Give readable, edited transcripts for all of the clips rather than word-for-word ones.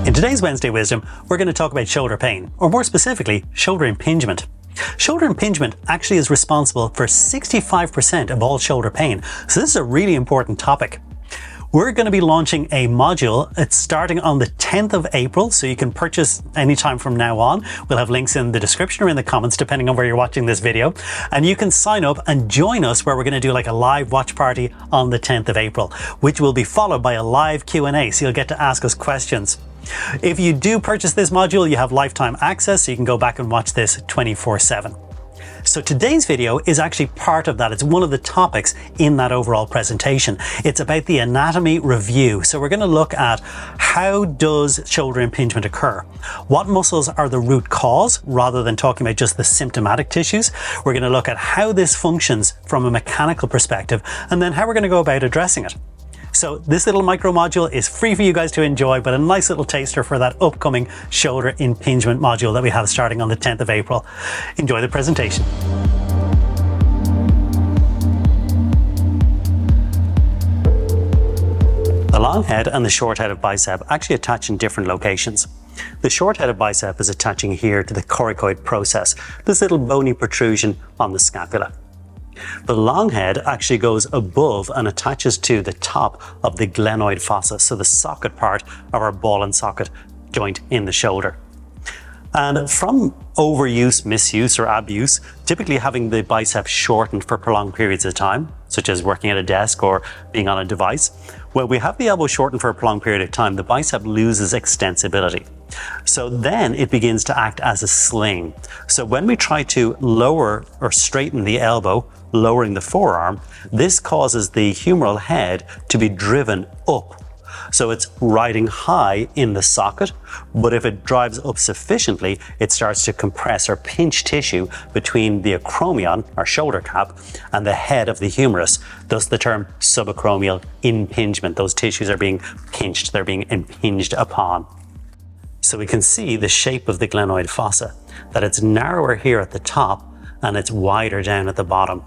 In today's Wednesday Wisdom, we're going to talk about shoulder pain, or more specifically, shoulder impingement. Shoulder impingement actually is responsible for 65% of all shoulder pain, so this is a really important topic. We're going to be launching a module. It's starting on the 10th of April, so you can purchase anytime from now on. We'll have links in the description or in the comments, depending on where you're watching this video. And you can sign up and join us where we're going to do like a live watch party on the 10th of April, which will be followed by a live Q&A, so you'll get to ask us questions. If you do purchase this module, you have lifetime access, so you can go back and watch this 24/7. So today's video is actually part of that. It's one of the topics in that overall presentation. It's about the anatomy review. So we're going to look at how does shoulder impingement occur? What muscles are the root cause rather than talking about just the symptomatic tissues? We're going to look at how this functions from a mechanical perspective and then how we're going to go about addressing it. So this little micro module is free for you guys to enjoy, but a nice little taster for that upcoming shoulder impingement module that we have starting on the 10th of April. Enjoy the presentation. The long head and the short head of bicep actually attach in different locations. The short head of bicep is attaching here to the coracoid process, this little bony protrusion on the scapula. The long head actually goes above and attaches to the top of the glenoid fossa, so the socket part of our ball and socket joint in the shoulder. And from overuse, misuse or abuse, typically having the bicep shortened for prolonged periods of time, such as working at a desk or being on a device, when we have the elbow shortened for a prolonged period of time, the bicep loses extensibility. So then it begins to act as a sling. So when we try to lower or straighten the elbow, lowering the forearm, this causes the humeral head to be driven up. So it's riding high in the socket, but if it drives up sufficiently, it starts to compress or pinch tissue between the acromion, our shoulder cap, and the head of the humerus, thus the term subacromial impingement. Those tissues are being pinched, they're being impinged upon. So we can see the shape of the glenoid fossa, that it's narrower here at the top and it's wider down at the bottom.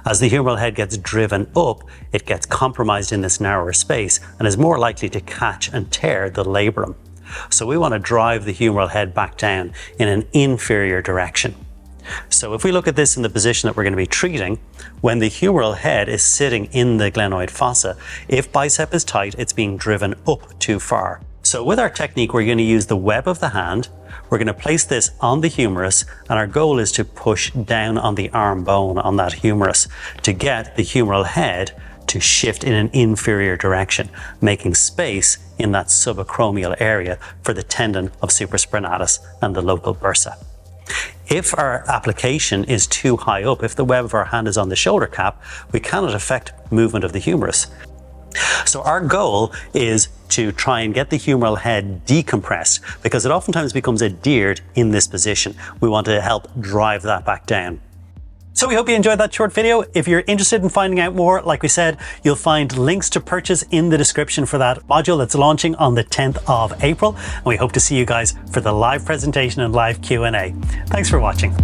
As the humeral head gets driven up, it gets compromised in this narrower space and is more likely to catch and tear the labrum. So we want to drive the humeral head back down in an inferior direction. So if we look at this in the position that we're going to be treating, when the humeral head is sitting in the glenoid fossa, if bicep is tight, it's being driven up too far. So with our technique, we're going to use the web of the hand. We're going to place this on the humerus, and our goal is to push down on the arm bone on that humerus to get the humeral head to shift in an inferior direction, making space in that subacromial area for the tendon of supraspinatus and the local bursa. If our application is too high up, if the web of our hand is on the shoulder cap, we cannot affect movement of the humerus. So our goal is to try and get the humeral head decompressed because it oftentimes becomes adhered in this position. We want to help drive that back down. So we hope you enjoyed that short video. If you're interested in finding out more, like we said, you'll find links to purchase in the description for that module that's launching on the 10th of April. And we hope to see you guys for the live presentation and live Q&A. Thanks for watching.